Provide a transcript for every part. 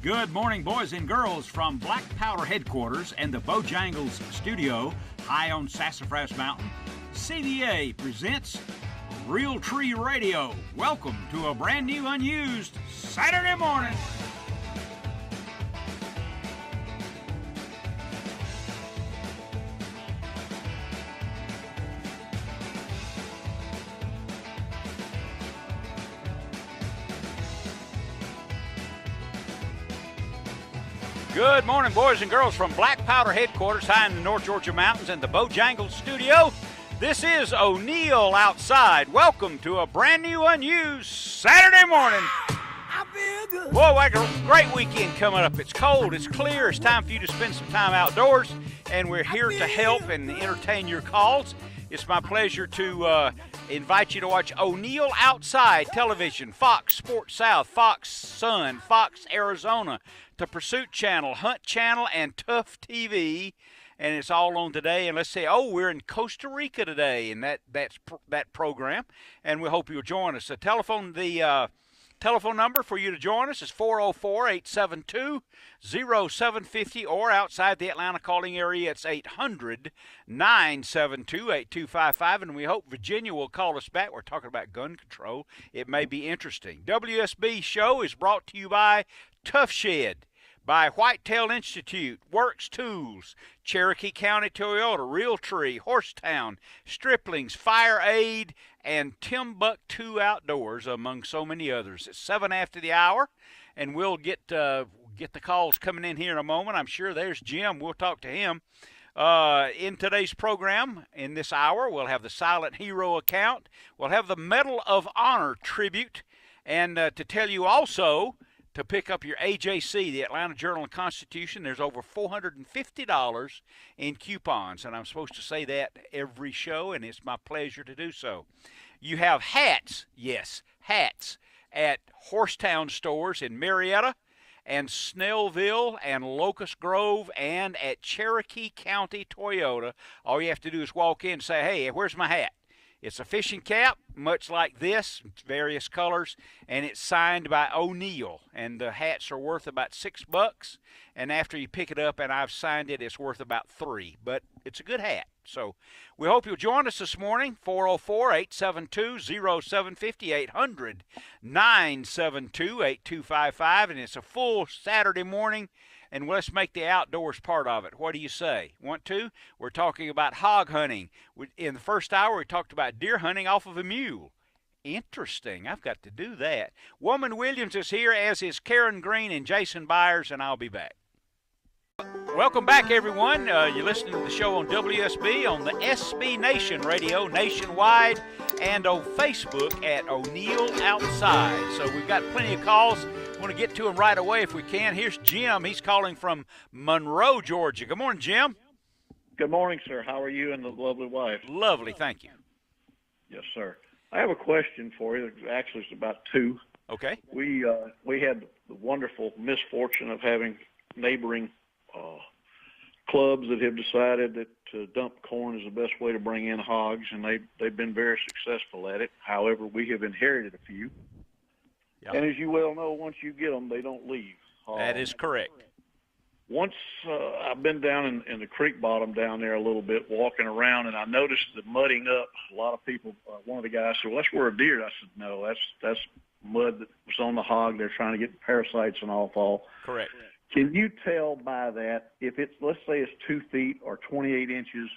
Good morning, boys and girls, from Black Powder headquarters and the Bojangles studio high on Sassafras Mountain. CVA presents Real Tree Radio. Welcome to a brand new, unused Saturday morning. Good morning, boys and girls, from Black Powder headquarters high in the North Georgia mountains and the Bojangles studio. This is ONeill outside. Welcome to a brand new, unused Saturday morning. I feel good. Boy, what a great weekend coming up. It's cold, it's clear, it's time for you to spend some time outdoors, and we're here to help and entertain your calls. It's my pleasure to invite you to watch ONeill Outside Television, Fox Sports South, Fox Sun, Fox Arizona, the Pursuit Channel, Hunt Channel, and Tough TV. And it's all on today. And let's say, we're in Costa Rica today, and that program. And we hope you'll join us. The telephone number for you to join us is 404-872-0750, or outside the Atlanta calling area, it's 800-972-8255. And we hope Virginia will call us back. We're talking about gun control. It may be interesting. WSB show is brought to you by Tough Shed, by Whitetail Institute, Works Tools, Cherokee County Toyota, Realtree, Horsetown, Striplings, Fire Aid, and Timbuktu Outdoors, among so many others. It's 7 after the hour, and we'll get the calls coming in here in a moment. I'm sure there's Jim. We'll talk to him. In today's program, in this hour, we'll have the Silent Hero account. We'll have the Medal of Honor tribute, and to tell you also, to pick up your AJC, the Atlanta Journal-Constitution, there's over $450 in coupons, and I'm supposed to say that every show, and it's my pleasure to do so. You have hats, yes, hats, at Horsetown stores in Marietta and Snellville and Locust Grove and at Cherokee County Toyota. All you have to do is walk in and say, hey, where's my hat? It's a fishing cap, much like this, various colors, and it's signed by ONeill. And the hats are worth about $6. And after you pick it up and I've signed it, it's worth about $3. But it's a good hat. So we hope you'll join us this morning, 404-872-0750, 800-972-8255. And it's a full Saturday morning. And let's make the outdoors part of it. What do you say? Want to? We're talking about hog hunting. In the first hour, we talked about deer hunting off of a mule. Interesting. I've got to do that. Woman Williams is here, as is Karen Green and Jason Byers, and I'll be back. Welcome back, everyone. You're listening to the show on WSB, on the SB Nation Radio nationwide, and on Facebook at ONeill Outside. So we've got plenty of calls. I want to get to them right away if we can. Here's Jim. He's calling from Monroe, Georgia. Good morning, Jim. Good morning, sir. How are you and the lovely wife? Lovely, thank you. Yes, sir. I have a question for you. Actually, it's about two. Okay. We had the wonderful misfortune of having neighboring clubs that have decided that dump corn is the best way to bring in hogs, and they've been very successful at it. However, we have inherited a few. Yep. And as you well know, once you get them, they don't leave. That is correct. Once I've been down in the creek bottom down there a little bit, walking around, and I noticed the mudding up. A lot of people, one of the guys said, well, that's where a deer. I said, no, that's mud that was on the hog. They're trying to get parasites and all fall. Correct. Can you tell by that if it's, let's say it's 2 feet or 28 inches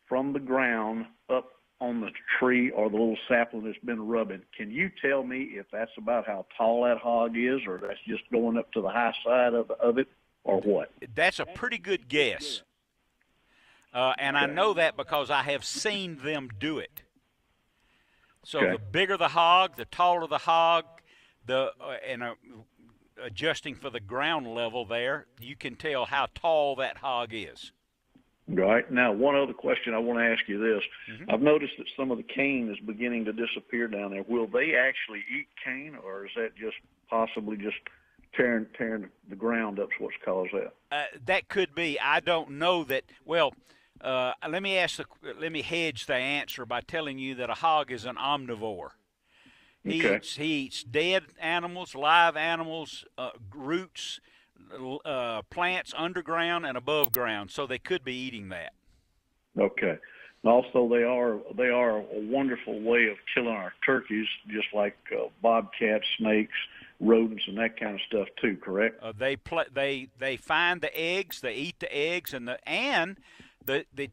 from the ground up on the tree or the little sapling that's been rubbing, can you tell me if that's about how tall that hog is, or that's just going up to the high side of it, or what? That's a pretty good guess. And I know that because I have seen them do it. So the bigger the hog, the taller the hog, adjusting for the ground level there, you can tell how tall that hog is. Right. Now, one other question I want to ask you this. Mm-hmm. I've noticed that some of the cane is beginning to disappear down there. Will they actually eat cane, or is that just possibly just tearing the ground up is what's caused that? That could be. I don't know that. Well, let me hedge the answer by telling you that a hog is an omnivore. He eats dead animals, live animals, roots, plants underground and above ground, so they could be eating that. Okay. And also, they are a wonderful way of killing our turkeys, just like bobcats, snakes, rodents, and that kind of stuff too. Correct? They find the eggs, they eat the eggs,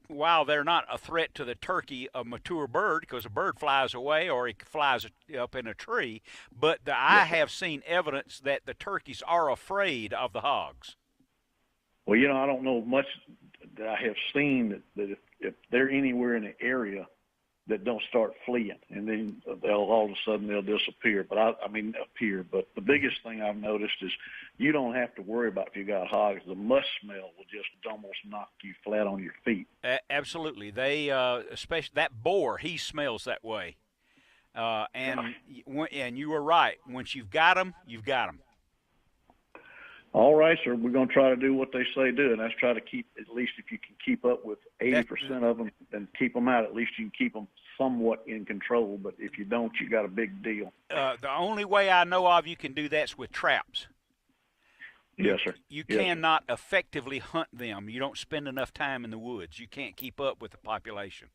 while they're not a threat to the turkey, a mature bird, because a bird flies away or he flies up in a tree, but I Yes, sir. have seen evidence that the turkeys are afraid of the hogs. Well, I don't know much that I have seen that if they're anywhere in the area that don't start fleeing, and then all of a sudden they'll disappear. But appear. But the biggest thing I've noticed is you don't have to worry about if you got hogs. The musk smell will just almost knock you flat on your feet. Absolutely, they especially that boar, he smells that way. And you were right. Once you've got them, you've got them. All right, sir. We're going to try to do what they say do, and that's try to keep, at least if you can keep up with 80% of them, then keep them out. At least you can keep them somewhat in control. But if you don't, you got a big deal. The only way I know of you can do that's with traps. Yes, sir. You Yes, cannot effectively hunt them. You don't spend enough time in the woods. You can't keep up with the population.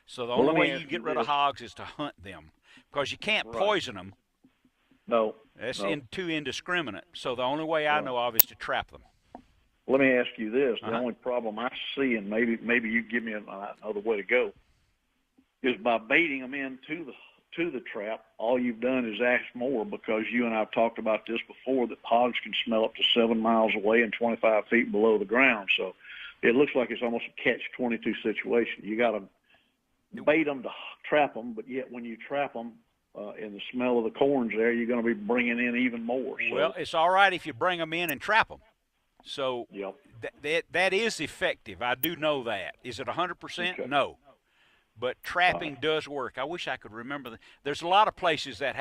So the only way you get rid of hogs is to hunt them, because you can't poison them. No. That's too indiscriminate. So the only way I know of is to trap them. Let me ask you this. The only problem I see, and maybe you give me another way to go, is by baiting them into the trap, all you've done is ask more, because you and I have talked about this before, that hogs can smell up to 7 miles away and 25 feet below the ground. So it looks like it's almost a catch-22 situation. You got to bait them to trap them, but yet when you trap them, in the smell of the corns there, you're going to be bringing in even more. So. Well, it's all right if you bring them in and trap them. So yep. that is effective. I do know that. Is it 100%? Okay. No. But trapping does work. I wish I could remember. There's a lot of places that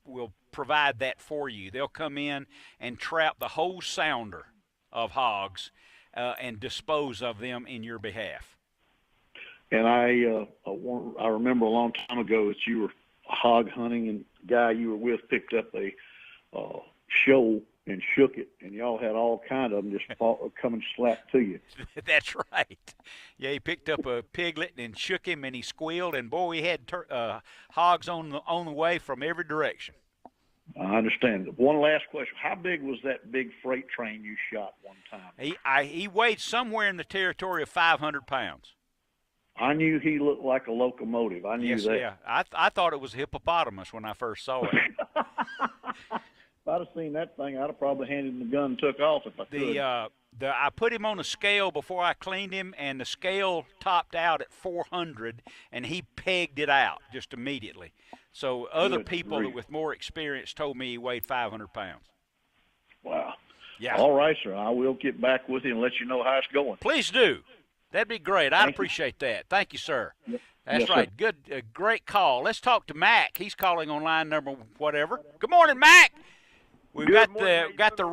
will provide that for you. They'll come in and trap the whole sounder of hogs and dispose of them in your behalf. And I remember a long time ago that you were hog hunting, and the guy you were with picked up a shoal and shook it, and y'all had all kind of them just come and slap to you. That's right. Yeah, he picked up a piglet and shook him, and he squealed, and boy, he had hogs on the way from every direction. I understand. One last question: how big was that big freight train you shot one time? He weighed somewhere in the territory of 500 pounds. I knew he looked like a locomotive. I knew that. Yeah. I thought it was a hippopotamus when I first saw it. If I'd have seen that thing, I'd have probably handed him the gun and took off if I could. I put him on a scale before I cleaned him, and the scale topped out at 400, and he pegged it out just immediately. So other people with more experience told me he weighed 500 pounds. Wow. Yeah. All right, sir. I will get back with you and let you know how it's going. Please do. That'd be great. I'd appreciate that. Thank you, sir. That's right. Sir. Good, great call. Let's talk to Mac. He's calling on line number whatever. Good morning, Mac. We've got the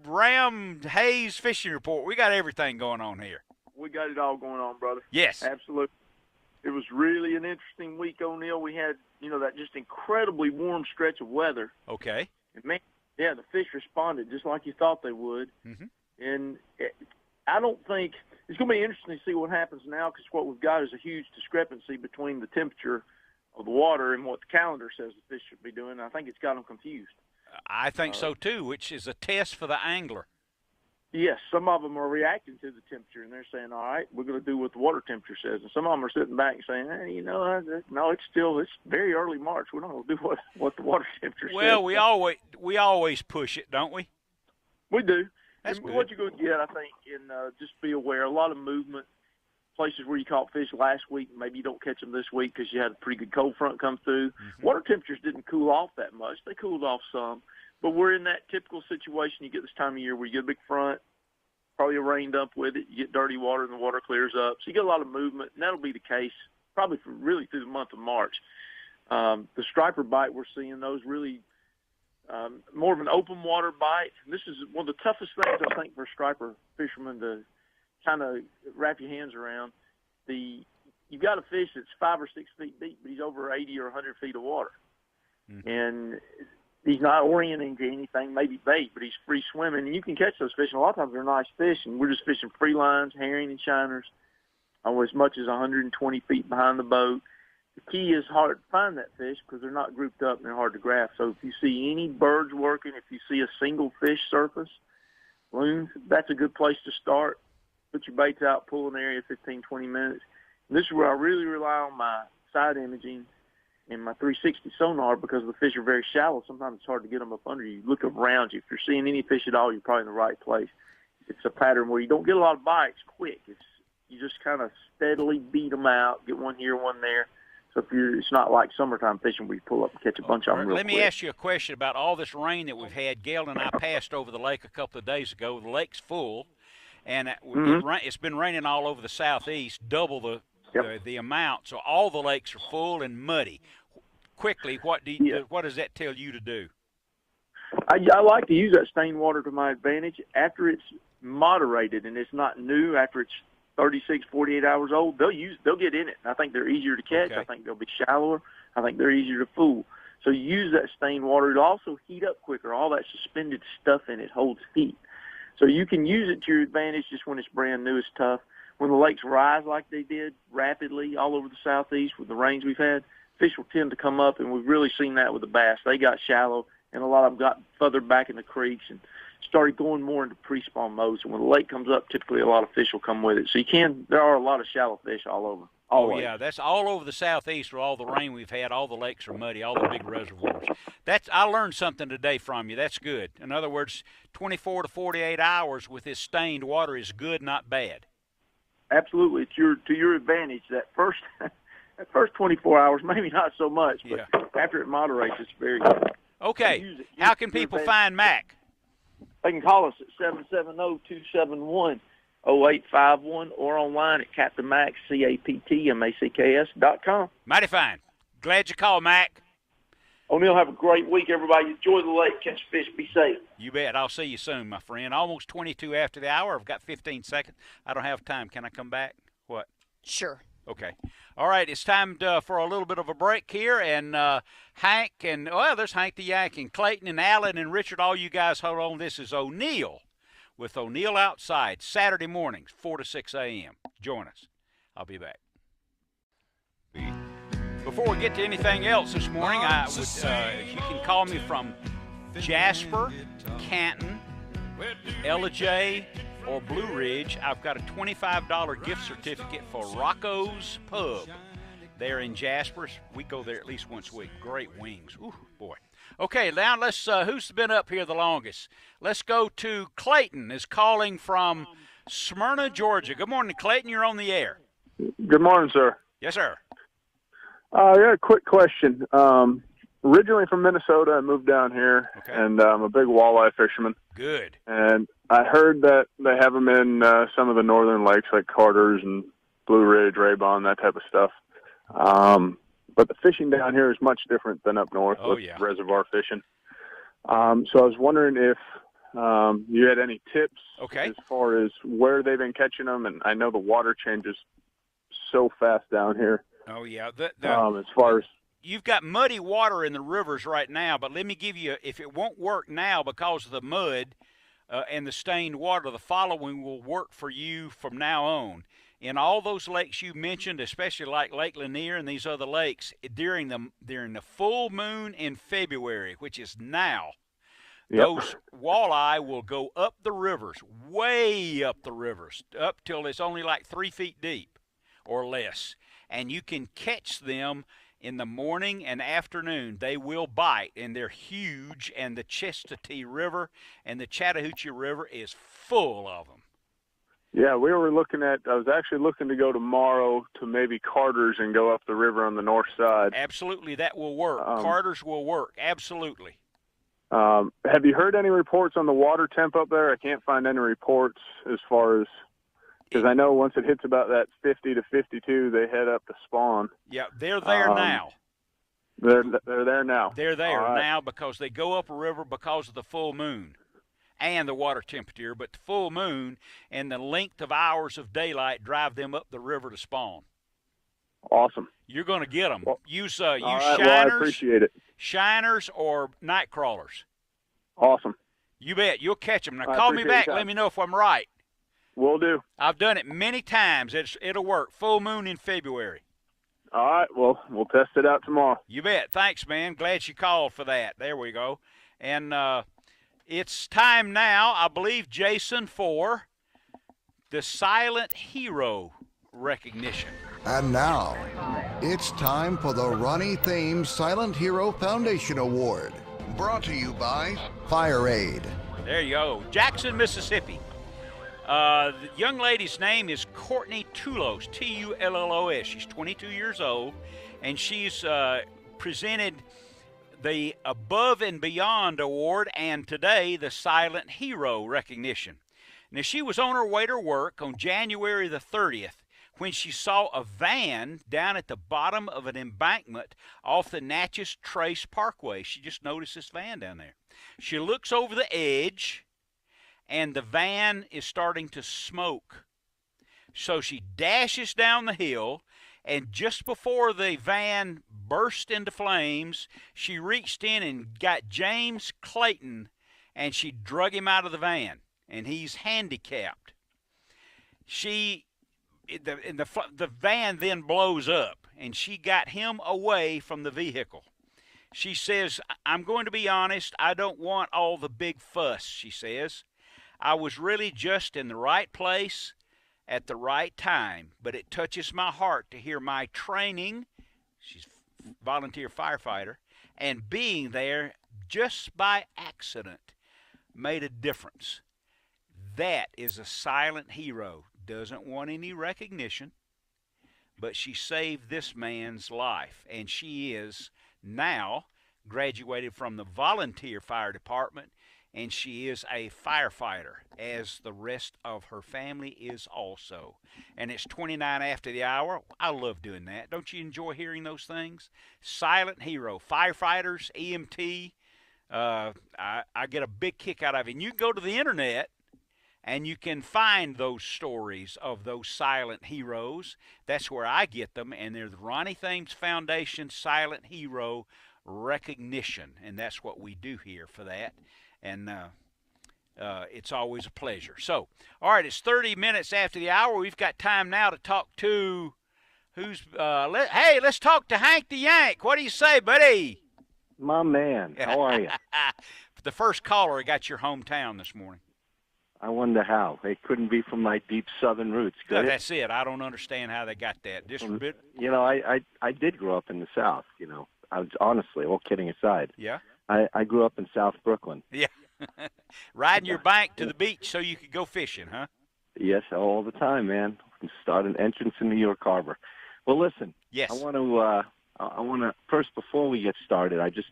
Ram Hayes fishing report. We got everything going on here. We got it all going on, brother. Yes. Absolutely. It was really an interesting week, ONeill. We had, that just incredibly warm stretch of weather. Okay. And man, yeah, the fish responded just like you thought they would. Mm-hmm. And I don't think it's going to be interesting to see what happens now, because what we've got is a huge discrepancy between the temperature of the water and what the calendar says the fish should be doing. I think it's got them confused. I think so too, which is a test for the angler. Yes, some of them are reacting to the temperature, and they're saying, all right, we're going to do what the water temperature says. And some of them are sitting back and saying, hey, no, it's very early March. We're not going to do what the water temperature says. Well, we always push it, don't we? We do. That's and good. What you're going to get, I think, just be aware, a lot of movement, places where you caught fish last week, maybe you don't catch them this week because you had a pretty good cold front come through. Mm-hmm. Water temperatures didn't cool off that much. They cooled off some. But we're in that typical situation you get this time of year where you get a big front, probably a rain dump with it, you get dirty water and the water clears up. So you get a lot of movement, and that'll be the case probably really through the month of March. The striper bite, we're seeing those really more of an open water bite. And this is one of the toughest things, I think, for striper fishermen to kind of wrap your hands around. You've got a fish that's 5 or 6 feet deep, but he's over 80 or 100 feet of water. Mm-hmm. And he's not orienting to anything, maybe bait, but he's free swimming, and you can catch those fish. And a lot of times they're nice fish, and we're just fishing free lines, herring and shiners, as much as 120 feet behind the boat. The key is hard to find that fish because they're not grouped up and they're hard to graph. So if you see any birds working, if you see a single fish surface, loons, that's a good place to start. Put your baits out, pull an area 15, 20 minutes. And this is where I really rely on my side imaging and my 360 sonar because the fish are very shallow. Sometimes it's hard to get them up under you. Look around you. If you're seeing any fish at all, you're probably in the right place. It's a pattern where you don't get a lot of bites quick. You just kind of steadily beat them out, get one here, one there. So it's not like summertime fishing where you pull up and catch a bunch of them real quick. Let me ask you a question about all this rain that we've had. Gail and I passed over the lake a couple of days ago. The lake's full, and it's been raining all over the southeast, double the amount. So all the lakes are full and muddy. Quickly, what does that tell you to do? I like to use that stained water to my advantage. After it's moderated and it's not new, after it's 36, 48 hours old, they'll get in it. I think they're easier to catch. Okay. I think they'll be shallower. I think they're easier to fool. So use that stained water. It'll also heat up quicker. All that suspended stuff in it holds heat. So you can use it to your advantage just when it's brand new. It's tough. When the lakes rise like they did rapidly all over the southeast with the rains we've had, fish will tend to come up, and we've really seen that with the bass. They got shallow, and a lot of them got further back in the creeks and started going more into pre-spawn mode. So when the lake comes up, typically a lot of fish will come with it. So there are a lot of shallow fish all over. Yeah, that's all over the southeast with all the rain we've had. All the lakes are muddy, all the big reservoirs. I learned something today from you. That's good. In other words, 24 to 48 hours with this stained water is good, not bad. Absolutely. It's to your advantage. That first 24 hours, maybe not so much, but after it moderates, it's very good. Okay. How can people find Mac? They can call us at 770-271-0851 or online at CaptainMax.com. Mighty fine. Glad you called, Mac. ONeill, have a great week, everybody. Enjoy the lake. Catch fish. Be safe. You bet. I'll see you soon, my friend. Almost 22 after the hour. I've got 15 seconds. I don't have time. Can I come back? What? Sure. Okay. All right, it's time for a little bit of a break here, and Hank and, there's Hank the Yank, and Clayton and Alan and Richard, all you guys hold on. This is ONeill with ONeill Outside, Saturday mornings, 4 to 6 a.m. Join us. I'll be back. Before we get to anything else this morning, you can call me from Jasper, Canton, Ellijay, or Blue Ridge. I've got a $25 gift certificate for Rocco's Pub. They're in Jasper. We go there at least once a week. Great wings. Ooh, boy. Okay, now let's, who's been up here the longest? Let's go to Clayton is calling from Smyrna, Georgia. Good morning, Clayton. You're on the air. Good morning, sir. Yes, sir. Yeah, quick question. Originally from Minnesota, I moved down here, and I'm a big walleye fisherman. Good. And I heard that they have them in some of the northern lakes like Carter's and Blue Ridge, Raybon, that type of stuff. But the fishing down here is much different than up north with reservoir fishing. So I was wondering if you had any tips as far as where they've been catching them. And I know the water changes so fast down here. Oh, yeah. As far as you've got muddy water in the rivers right now, but let me give you, if it won't work now because of the mud and the stained water, the following will work for you from now on. In all those lakes you mentioned, especially like Lake Lanier and these other lakes, during the full moon in February, which is now, those walleye will go up the rivers, way up the rivers, up till it's only like 3 feet deep or less. And you can catch them in the morning and afternoon. They will bite, and they're huge, and the Chestatee River and the Chattahoochee River is full of them. Yeah, I was actually looking to go tomorrow to maybe Carter's and go up the river on the north side. Absolutely, that will work. Carter's will work, absolutely. Have you heard any reports on the water temp up there? I can't find any reports as far as, because I know once it hits about that 50 to 52, they head up to spawn. Yeah, they're there now. They're there now. They're there now because they go up a river because of the full moon and the water temperature, but the full moon and the length of hours of daylight drive them up the river to spawn. Awesome. You're going to get them. Well, Use right, shiners. well, I appreciate it. shiners or night crawlers. Awesome. You bet. You'll catch them. Now I call me appreciate back. your time. Let me know if I'm right. Will do. I've done it many times. It'll work. Full moon in February. All right. Well, we'll test it out tomorrow. You bet. Thanks, man. Glad you called for that. There we go. And it's time now, I believe, Jason, for the Silent Hero recognition. And now, it's time for the Ronnie Thames Silent Hero Foundation Award. Brought to you by Fire Aid. There you go. Jackson, Mississippi. The young lady's name is Courtney Tullos, T-U-L-L-O-S. She's 22 years old, and she's presented the Above and Beyond Award and today the Silent Hero recognition. Now, she was on her way to work on January the 30th when she saw a van down at the bottom of an embankment off the Natchez Trace Parkway. She just noticed this van down there. She looks over the edge, and the van is starting to smoke. So she dashes down the hill, and just before the van burst into flames, she reached in and got James Clayton, and she drug him out of the van, and he's handicapped. The van then blows up, and she got him away from the vehicle. She says, I'm going to be honest, I don't want all the big fuss, she says. I was really just in the right place at the right time, but it touches my heart to hear my training, she's a volunteer firefighter, and being there just by accident made a difference. That is a silent hero. Doesn't want any recognition, but she saved this man's life, and she is now graduated from the volunteer fire department, and she is a firefighter, as the rest of her family is also. And it's 29 after the hour. I love doing that. Don't you enjoy hearing those things? Silent hero, firefighters, EMT. I get a big kick out of it. And you can go to the internet, and you can find those stories of those silent heroes. That's where I get them, and they're the Ronnie Thames Foundation Silent Hero Recognition, and that's what we do here for that. And it's always a pleasure. So, all right, it's 30 minutes after the hour. We've got time now to talk to let's talk to Hank the Yank. What do you say, buddy? My man, how are you? The first caller got your hometown this morning. I wonder how. It couldn't be from my deep southern roots, could it? That's it. I don't understand how they got that. You know, I did grow up in the South, you know. I was, honestly, all kidding aside. Yeah? I grew up in South Brooklyn. Yeah. Riding your bike to the beach so you could go fishing, huh? Yes, all the time, man. Start an entrance in New York Harbor. Well, listen. Yes. I want to first, before we get started, I just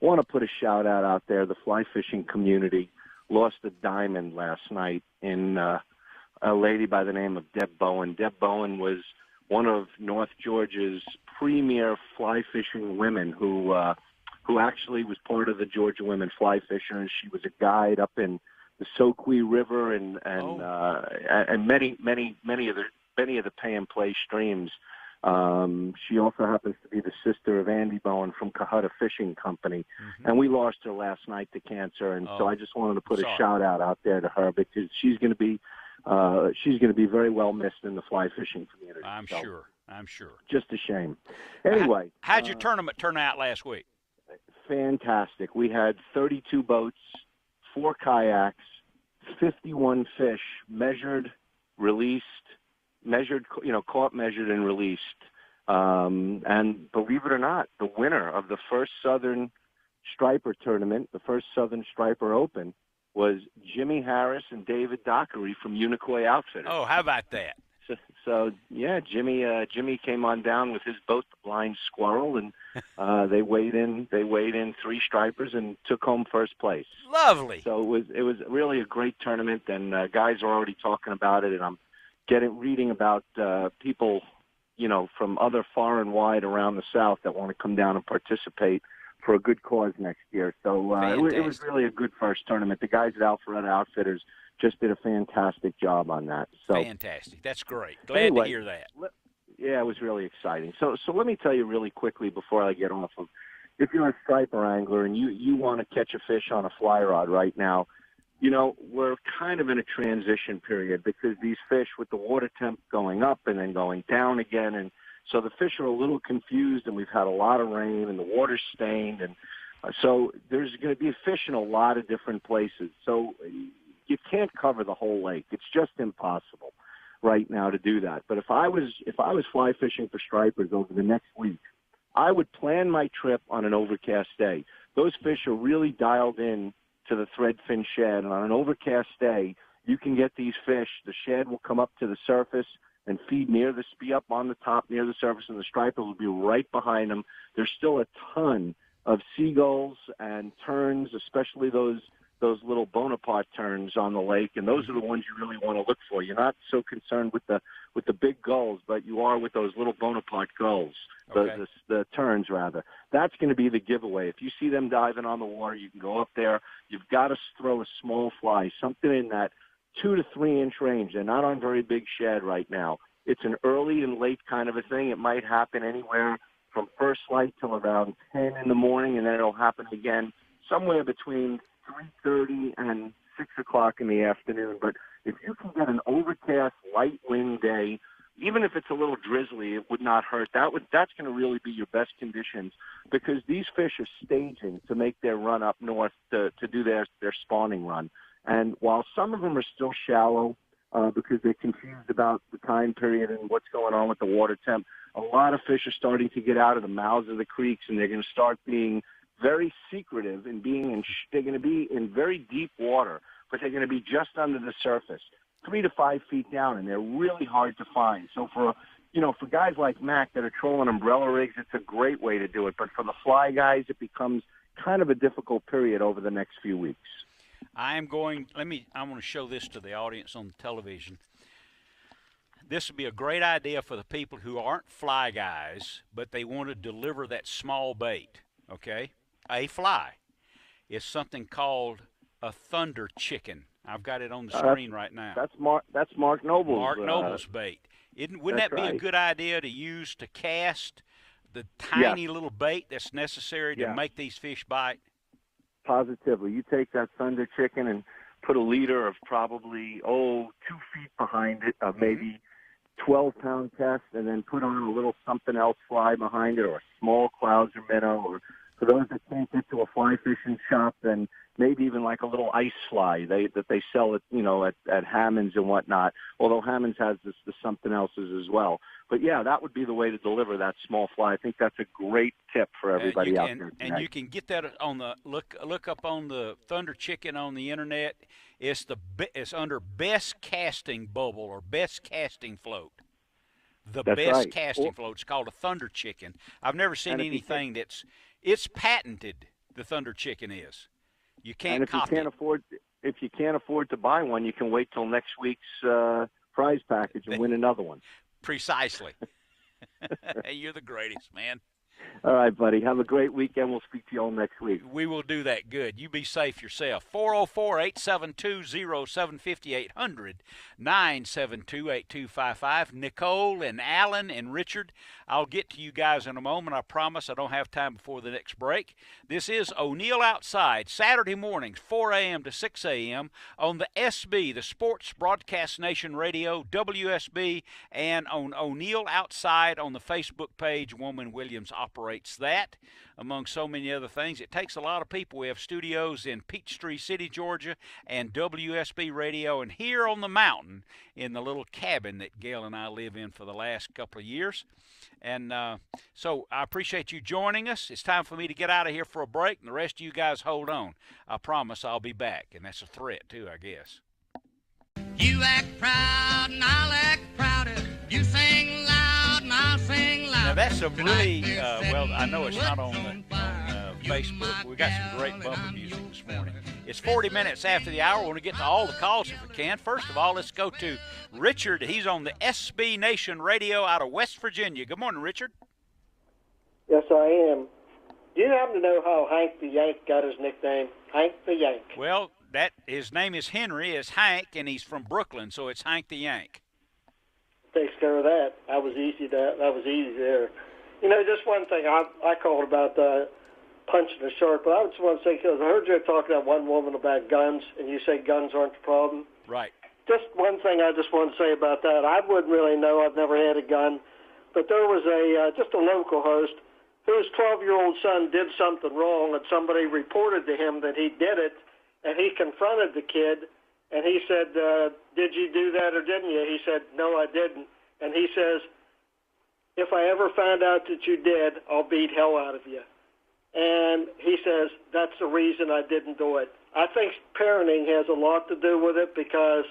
want to put a shout out there. The fly fishing community lost a diamond last night in a lady by the name of Deb Bowen. Deb Bowen was one of North Georgia's premier fly fishing women who actually was part of the Georgia Women Fly Fishers. She was a guide up in the Soquel River and many of the pay and play streams. She also happens to be the sister of Andy Bowen from Cohutta Fishing Company, and we lost her last night to cancer. And so I just wanted to put a shout out there to her because she's going to be very well missed in the fly fishing community. I'm sure. Just a shame. Anyway, how'd your tournament turn out last week? Fantastic. We had 32 boats, 4 kayaks, 51 fish measured, released. Caught, measured, and released. And believe it or not, the winner of the first Southern Striper tournament, the first Southern Striper Open, was Jimmy Harris and David Dockery from Unicoi Outfitters. Oh, how about that? So yeah, Jimmy came on down with his boat, the Blind Squirrel, and they weighed in 3 stripers and took home first place. Lovely. So it was really a great tournament, and guys are already talking about it, and I'm reading about people, from other far and wide around the South that want to come down and participate for a good cause next year. So it was really a good first tournament. The guys at Alpharetta Outfitters just did a fantastic job on that. So fantastic. That's great. Glad to hear that. Yeah, it was really exciting. So let me tell you really quickly before I get off of, if you're a striper angler and you want to catch a fish on a fly rod right now, we're kind of in a transition period because these fish with the water temp going up and then going down again, and so the fish are a little confused, and we've had a lot of rain and the water's stained, and so there's going to be fish in a lot of different places. So you can't cover the whole lake. It's just impossible right now to do that. But if I was fly fishing for stripers over the next week, I would plan my trip on an overcast day. Those fish are really dialed in to the threadfin shad, and on an overcast day, you can get these fish. The shad will come up to the surface and feed be up on the top near the surface, and the striper will be right behind them. There's still a ton of seagulls and terns, especially those little Bonaparte terns on the lake, and those are the ones you really want to look for. You're not so concerned with the big gulls, but you are with those little Bonaparte gulls, the terns rather. That's going to be the giveaway. If you see them diving on the water, you can go up there. You've got to throw a small fly, something in that 2 to 3 inch range. They're not on very big shad right now. It's an early and late kind of a thing. It might happen anywhere from first light till around 10 in the morning, and then it'll happen again somewhere between 3:30 and 6 o'clock in the afternoon. But if you can get an overcast, light wind day, even if it's a little drizzly, it would not hurt. That's going to really be your best conditions, because these fish are staging to make their run up north to do their spawning run. And while some of them are still shallow because they're confused about the time period and what's going on with the water temp, a lot of fish are starting to get out of the mouths of the creeks, and they're going to start being very secretive and they're going to be in very deep water, but they're going to be just under the surface, 3 to 5 feet down, and they're really hard to find. So for guys like Mac that are trolling umbrella rigs, it's a great way to do it. But for the fly guys, it becomes kind of a difficult period over the next few weeks. I want to show this to the audience on the television. This would be a great idea for the people who aren't fly guys, but they want to deliver that small bait, okay? A fly. It's something called a thunder chicken. I've got it on the screen right now. That's Mark Noble's. Mark Noble's bait. Wouldn't that be a good idea to use to cast the tiny little bait that's necessary to make these fish bite? Positively. You take that thunder chicken and put a leader of probably 2 feet behind it, maybe 12-pound test, and then put on a little something else fly behind it, or a small clouser minnow, or for those that can't get to a fly fishing shop, then maybe even like a little ice fly that they sell at Hammond's and whatnot, although Hammond's has the something else's as well. But yeah, that would be the way to deliver that small fly. I think that's a great tip for everybody out there tonight. And you can get that on the look up on the Thunder Chicken on the internet. It's under best casting bubble or best casting float. That's best casting float. It's called a Thunder Chicken. I've never seen anything it's patented. The Thunder Chicken is. You can't copy it. If you can't afford to buy one, you can wait till next week's prize package and win another one. Precisely. You're the greatest, man. All right, buddy. Have a great weekend. We'll speak to you all next week. We will do that. Good. You be safe yourself. 404-872-0750, 800-972-8255. Nicole and Alan and Richard, I'll get to you guys in a moment. I promise I don't have time before the next break. This is ONeill Outside, Saturday mornings, 4 a.m. to 6 a.m. on the SB, the Sports Broadcast Nation Radio, WSB, and on ONeill Outside on the Facebook page. Woman Williams operates that, among so many other things. It takes a lot of people. We have studios in Peachtree City, Georgia, and WSB Radio, and here on the mountain in the little cabin that Gail and I live in for the last couple of years. And so I appreciate you joining us. It's time for me to get out of here for a break, and the rest of you guys hold on. I promise I'll be back, and that's a threat too, I guess. You act proud, and I'll act prouder. You sing loud, and I'll sing louder. Now that's a really, well, I know it's not on Facebook, but we got some great bumper music this morning. It's 40 minutes after the hour. We want to get to all the calls if we can. First of all, let's go to Richard. He's on the SB Nation Radio out of West Virginia. Good morning, Richard. Yes, I am. Do you happen to know how Hank the Yank got his nickname, Hank the Yank? Well, his name is Henry, is Hank, and he's from Brooklyn, so it's Hank the Yank. Takes care of that. That was easy there. You know, just one thing I called about punching a shark, but I just want to say, because I heard you talking to that one woman about guns, and you say guns aren't the problem. Right. Just one thing I just want to say about that. I wouldn't really know. I've never had a gun. But there was just a local host whose 12-year-old son did something wrong, and somebody reported to him that he did it, and he confronted the kid, and he said, did you do that or didn't you? He said, no, I didn't. And he says, if I ever find out that you did, I'll beat hell out of you. And he says, that's the reason I didn't do it. I think parenting has a lot to do with it because,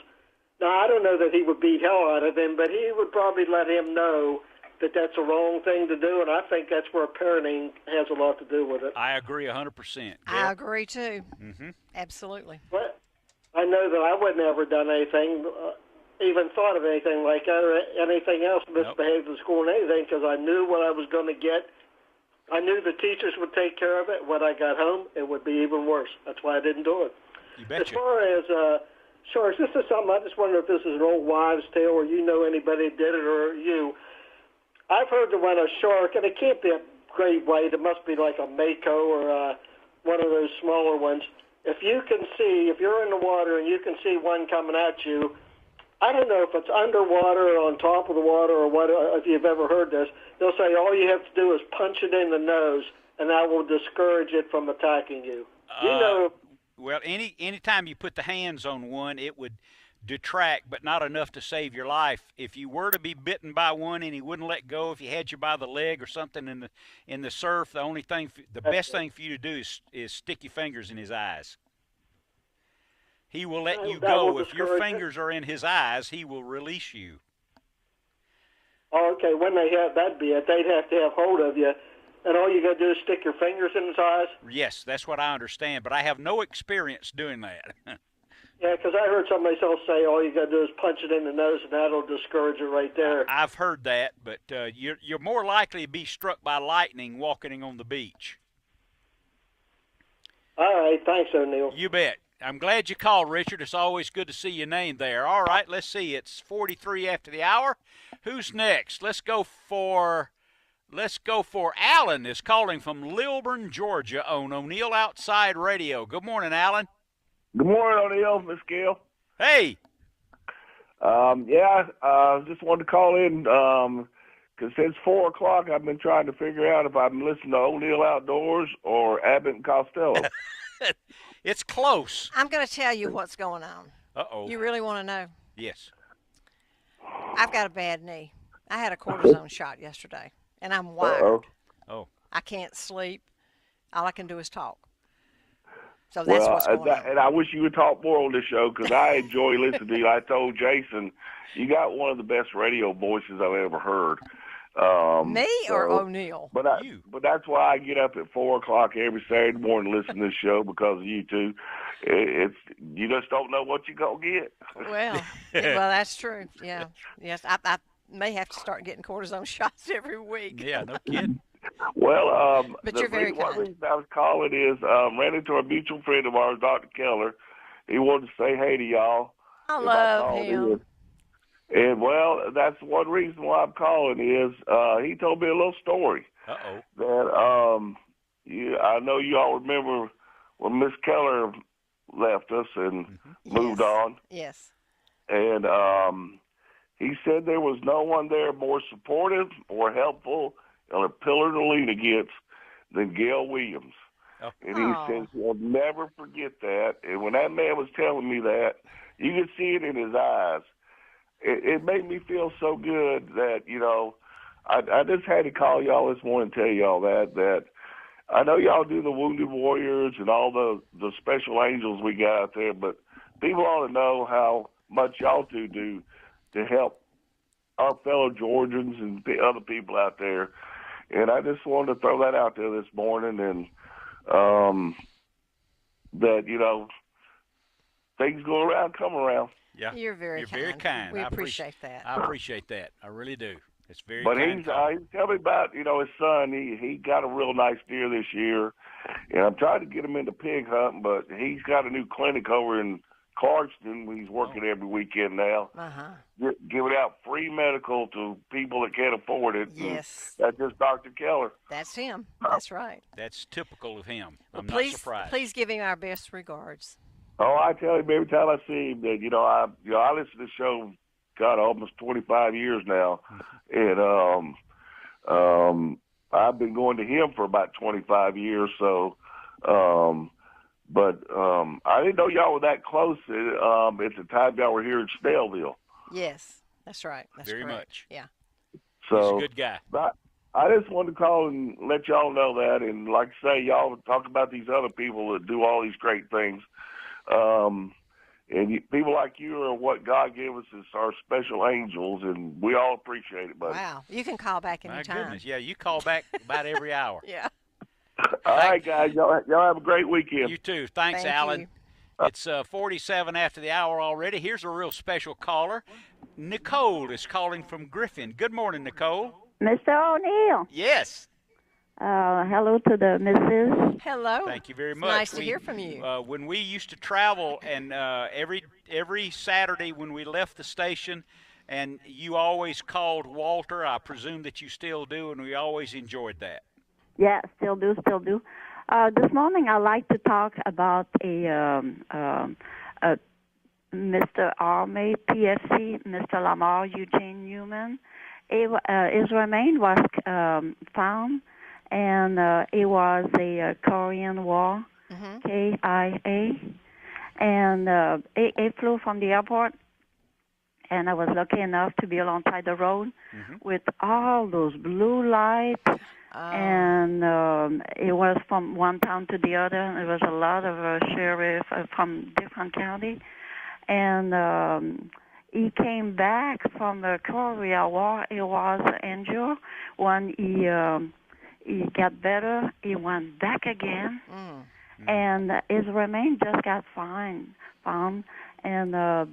now I don't know that he would beat hell out of him, but he would probably let him know that that's a wrong thing to do, and I think that's where parenting has a lot to do with it. I agree 100%. I agree, too. Mm-hmm. Absolutely. But I know that I would never done anything, even thought of anything like that or anything else, misbehaved in school or anything, because I knew what I was going to get. I knew the teachers would take care of it. When I got home, it would be even worse. That's why I didn't do it. You betcha. As far as sharks, this is something I just wonder if this is an old wives' tale or you know anybody that did it or you. I've heard that when a shark, and it can't be a great white, it must be like a mako or one of those smaller ones. If you can see, if you're in the water and you can see one coming at you, I don't know if it's underwater or on top of the water or what, if you've ever heard this, they'll say all you have to do is punch it in the nose, and that will discourage it from attacking you. You know. Well, anytime you put the hands on one, it would detract, but not enough to save your life. If you were to be bitten by one and he wouldn't let go, if you had you by the leg or something in the surf, the best thing for you to do is stick your fingers in his eyes. He will let you go. If your fingers are in his eyes, he will release you. Oh, okay. When they have that be it, they'd have to have hold of you, and all you got to do is stick your fingers in his eyes? Yes, that's what I understand, but I have no experience doing that. Yeah, because I heard somebody else say all you got to do is punch it in the nose, and that'll discourage it right there. I've heard that, but you're more likely to be struck by lightning walking on the beach. All right. Thanks, ONeill. You bet. I'm glad you called, Richard. It's always good to see your name there. All right, let's see. It's 43 after the hour. Who's next? Let's go for Alan is calling from Lilburn, Georgia on ONeill Outside Radio. Good morning, Alan. Good morning, ONeill, Miss Gail. Hey. Just wanted to call in because since 4 o'clock I've been trying to figure out if I'm listening to ONeill Outdoors or Abbott and Costello. It's close. I'm going to tell you what's going on. Uh-oh. You really want to know? Yes. I've got a bad knee. I had a cortisone shot yesterday, and I'm wired. Uh-oh. Oh. I can't sleep. All I can do is talk. So that's what's going on. And I wish you would talk more on this show because I enjoy listening to you. I told Jason, you got one of the best radio voices I've ever heard. Me or ONeill? But that's why I get up at 4 o'clock every Saturday morning to listen to this show because of you two. You just don't know what you're gonna get. Well, that's true. Yeah, yes, I may have to start getting cortisone shots every week. Yeah, no kidding. Well, but you're very kind. One reason I was calling is ran into a mutual friend of ours, Dr. Keller. He wanted to say hey to y'all. I love him. And, well, that's one reason why I'm calling is he told me a little story. Uh-oh. That I know you all remember when Miss Keller left us and moved on. Yes. And he said there was no one there more supportive or helpful or a pillar to lean against than Gail Williams. Oh. And he says he'll never forget that. And when that man was telling me that, you could see it in his eyes. It made me feel so good that, I just had to call y'all this morning and tell y'all that I know y'all do the Wounded Warriors and all the special angels we got out there, but people ought to know how much y'all do to help our fellow Georgians and other people out there. And I just wanted to throw that out there this morning and that, things go around, come around. Yeah, you're very kind. We appreciate that. I appreciate that. I really do. It's very But kind. he's telling me about, his son. He got a real nice deer this year. And I'm trying to get him into pig hunting, but he's got a new clinic over in Clarkston, he's working every weekend now, giving out free medical to people that can't afford it. Yes. That's just Dr. Keller. That's him. That's right. That's typical of him. I'm please, not surprised. Please give him our best regards. Oh, I tell him every time I see him that, I listen to the show, God, almost 25 years now. And I've been going to him for about 25 years. So, but I didn't know y'all were that close at the time y'all were here in Snellville. Yes, that's right. That's very correct. much. Yeah. So, he's a good guy. I just wanted to call and let y'all know that. And like I say, y'all talk about these other people that do all these great things. And people like you are what God gave us as our special angels, and we all appreciate it, buddy. Wow. You can call back anytime. My goodness. Yeah, you call back about every hour. Yeah. All right, guys. Y'all have a great weekend. You too. Thanks, Thank Alan. you. It's 47 after the hour already. Here's a real special caller. Nicole is calling from Griffin. Good morning, Nicole. Mr. ONeill. Yes. Hello to the missus. Hello. Thank you very It's much. nice to hear from you. When we used to travel, and every Saturday when we left the station, and you always called Walter, I presume that you still do, and we always enjoyed that. Yeah, still do. This morning I'd like to talk about a Mr. Army, PFC, Mr. Lamar Eugene Newman. His remains was found, and it was a Korean War, KIA, and it flew from the airport, and I was lucky enough to be alongside the road with all those blue lights, and it was from one town to the other. There was a lot of sheriff from different counties, and he came back from the Korea War. He was injured. When he got better, he went back again, and his remains just got found. And I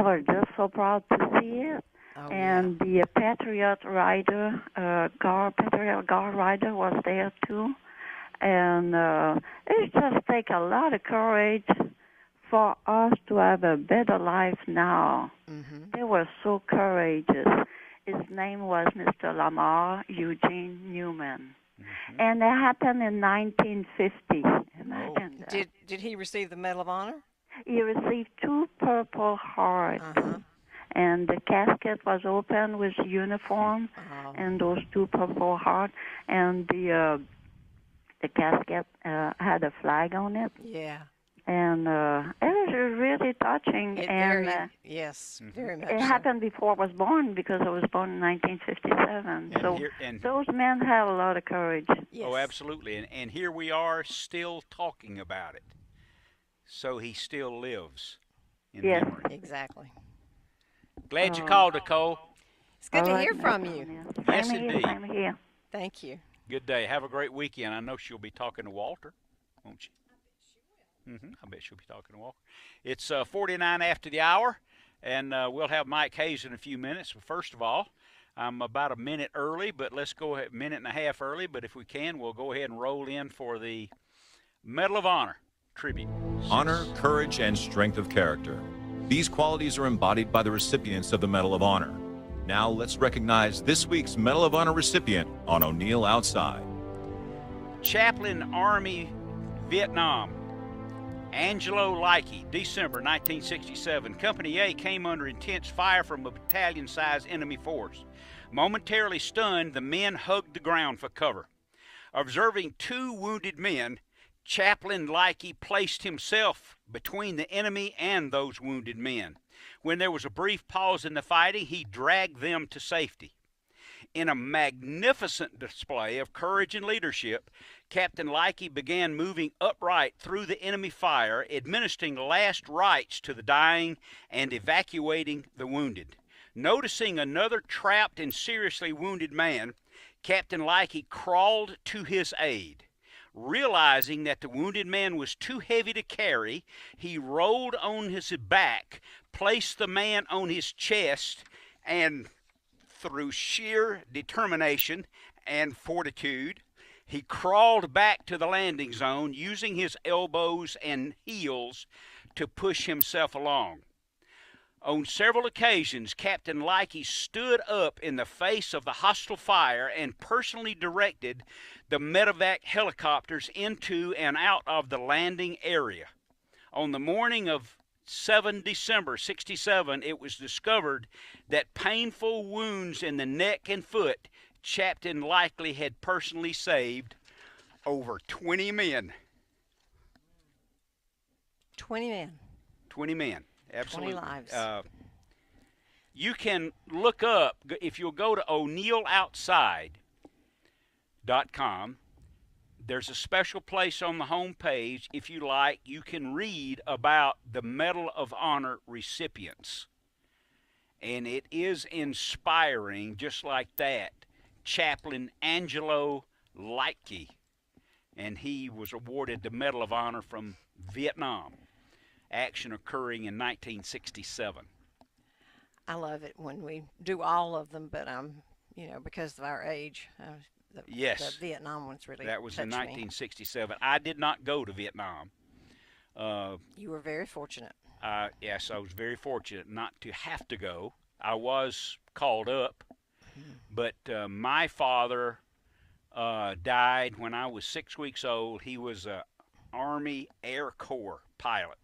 was just so proud to see it. And the Patriot Rider, Patriot Guard Rider was there too. And it just takes a lot of courage for us to have a better life now. They were so courageous. His name was Mr. Lamar Eugene Newman. And it happened in 1950. Imagine that. Did he receive the Medal of Honor? He received 2 Purple Hearts. And the casket was open with uniform and those 2 Purple Hearts. And the casket had a flag on it. Yeah. And it was really touching. Yes, very much. It happened before I was born, because I was born in 1957. So those men have a lot of courage. Yes. Oh, absolutely. And here we are still talking about it. So he still lives in memory. Exactly. Glad you called, Nicole. It's good to hear from you. Yes, indeed. Same here. Thank you. Good day. Have a great weekend. I know she'll be talking to Walter, won't she? I bet she'll be talking to Walter. It's 49 after the hour, and we'll have Mike Hayes in a few minutes. But first of all, I'm about a minute early, but let's go a minute and a half early. But if we can, we'll go ahead and roll in for the Medal of Honor tribute. Honor, courage, and strength of character. These qualities are embodied by the recipients of the Medal of Honor. Now let's recognize this week's Medal of Honor recipient on ONeill Outside. Chaplain, Army, Vietnam. Angelo Likey, December 1967. Company A came under intense fire from a battalion-sized enemy force. Momentarily stunned, the men hugged the ground for cover. Observing 2 wounded men, Chaplain Likey placed himself between the enemy and those wounded men. When there was a brief pause in the fighting, he dragged them to safety. In a magnificent display of courage and leadership, Captain Likey began moving upright through the enemy fire, administering the last rites to the dying and evacuating the wounded. Noticing another trapped and seriously wounded man, Captain Likey crawled to his aid. Realizing that the wounded man was too heavy to carry, he rolled on his back, placed the man on his chest, and through sheer determination and fortitude, he crawled back to the landing zone using his elbows and heels to push himself along. On several occasions, Captain Leakey stood up in the face of the hostile fire and personally directed the medevac helicopters into and out of the landing area. On the morning of 7 December 67, it was discovered that painful wounds in the neck and foot, Captain Leakey had personally saved over 20 men. 20 men. 20 men. Absolutely. 20 lives. You can look up, if you'll go to ONeilloutside.com, there's a special place on the home page. If you like, you can read about the Medal of Honor recipients. And it is inspiring, just like that. Chaplain Angelo Leakey, and he was awarded the Medal of Honor from Vietnam. Action occurring in 1967. I love it when we do all of them, but because of our age, yes, the Vietnam one's really that was in touched me. 1967. I did not go to Vietnam. You were very fortunate. Yes, I was very fortunate not to have to go. I was called up, but my father died when I was 6 weeks old. He was an Army Air Corps pilot.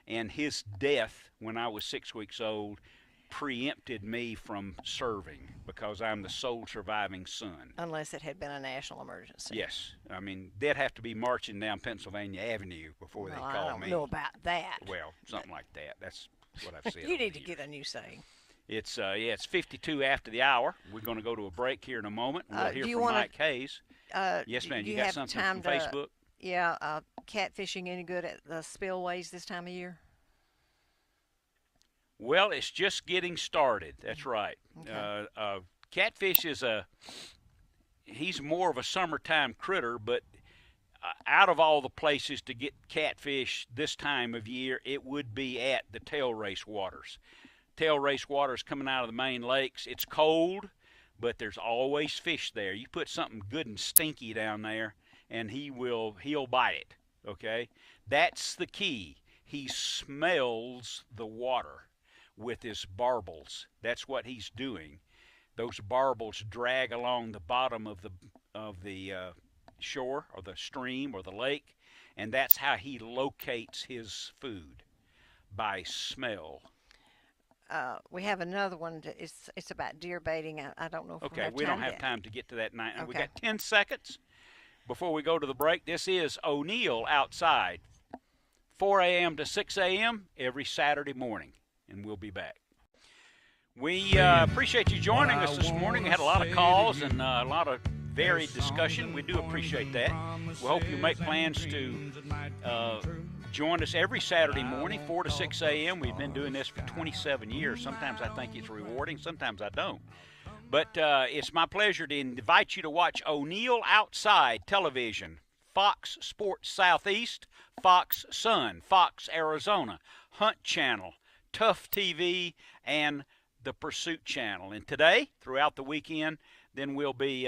And his death when I was 6 weeks old preempted me from serving because I'm the sole surviving son. Unless it had been a national emergency. Yes. I mean, they'd have to be marching down Pennsylvania Avenue before they call me. I don't know about that. Well, something like that. That's what I've said. You need to get a new saying. It's 52 after the hour. We're going to go to a break here in a moment. We'll hear from Mike Hayes. Yes, ma'am. You got something from Facebook? Yeah, catfishing any good at the spillways this time of year? Well, it's just getting started. That's right. Okay. Catfish he's more of a summertime critter, but out of all the places to get catfish this time of year, it would be at the tail race waters. Tail race waters coming out of the main lakes. It's cold, but there's always fish there. You put something good and stinky down there, and he'll bite it, okay? That's the key. He smells the water with his barbels. That's what he's doing. Those barbels drag along the bottom of the shore or the stream or the lake, and that's how he locates his food, by smell. We have another one. It's about deer baiting. I don't know if we don't have time to get to that night. Okay. We got 10 seconds before we go to the break. This is ONeill Outside, 4 a.m. to 6 a.m. every Saturday morning, and we'll be back. We appreciate you joining us this morning. We had a lot of calls and a lot of varied discussion. We do appreciate that. We hope you make plans to join us every Saturday morning, 4 to 6 a.m. We've been doing this for 27 years. Sometimes I think it's rewarding, sometimes I don't. But it's my pleasure to invite you to watch ONeill Outside Television, Fox Sports Southeast, Fox Sun, Fox Arizona, Hunt Channel, Tough TV, and the Pursuit Channel. And today, throughout the weekend, then we'll be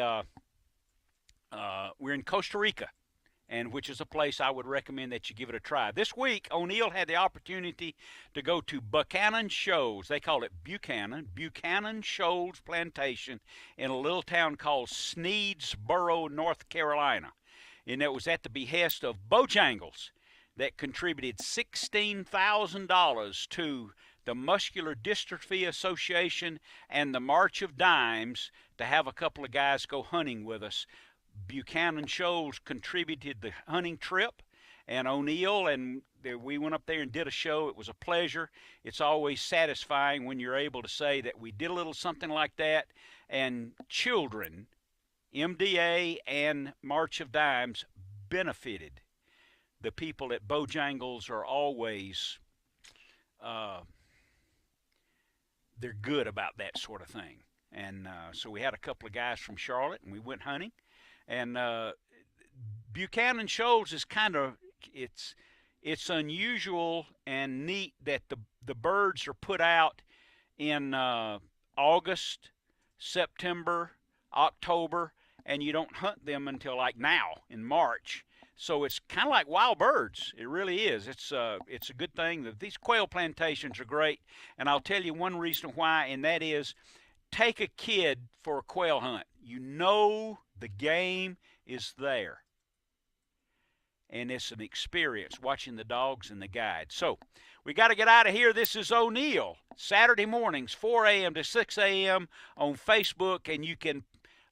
we're in Costa Rica, and which is a place I would recommend that you give it a try. This week, ONeill had the opportunity to go to Buchanan Shoals. They call it Buchanan Shoals Plantation in a little town called Sneedsboro, North Carolina. And it was at the behest of Bojangles that contributed $16,000 to the Muscular Dystrophy Association and the March of Dimes to have a couple of guys go hunting with us. Buchanan Shoals contributed the hunting trip, and ONeill, and we went up there and did a show. It was a pleasure. It's always satisfying when you're able to say that we did a little something like that, and children, MDA and March of Dimes, benefited. The people at Bojangles are always they're good about that sort of thing. And so we had a couple of guys from Charlotte, and we went hunting. And Buchanan Shoals is kind of, it's unusual and neat that the birds are put out in August, September, October, and you don't hunt them until like now in March. So it's kind of like wild birds. It really is. It's a good thing that these quail plantations are great. And I'll tell you one reason why, and that is take a kid for a quail hunt. You know the game is there. And it's an experience watching the dogs and the guide. So we got to get out of here. This is ONeill, Saturday mornings, 4 a.m. to 6 a.m. on Facebook, and you can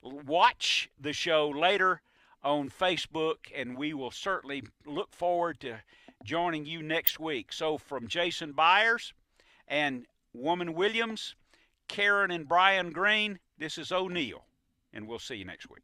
watch the show later on Facebook, and we will certainly look forward to joining you next week. So from Jason Byers and Woman Williams, Karen and Brian Green, this is ONeill, and we'll see you next week.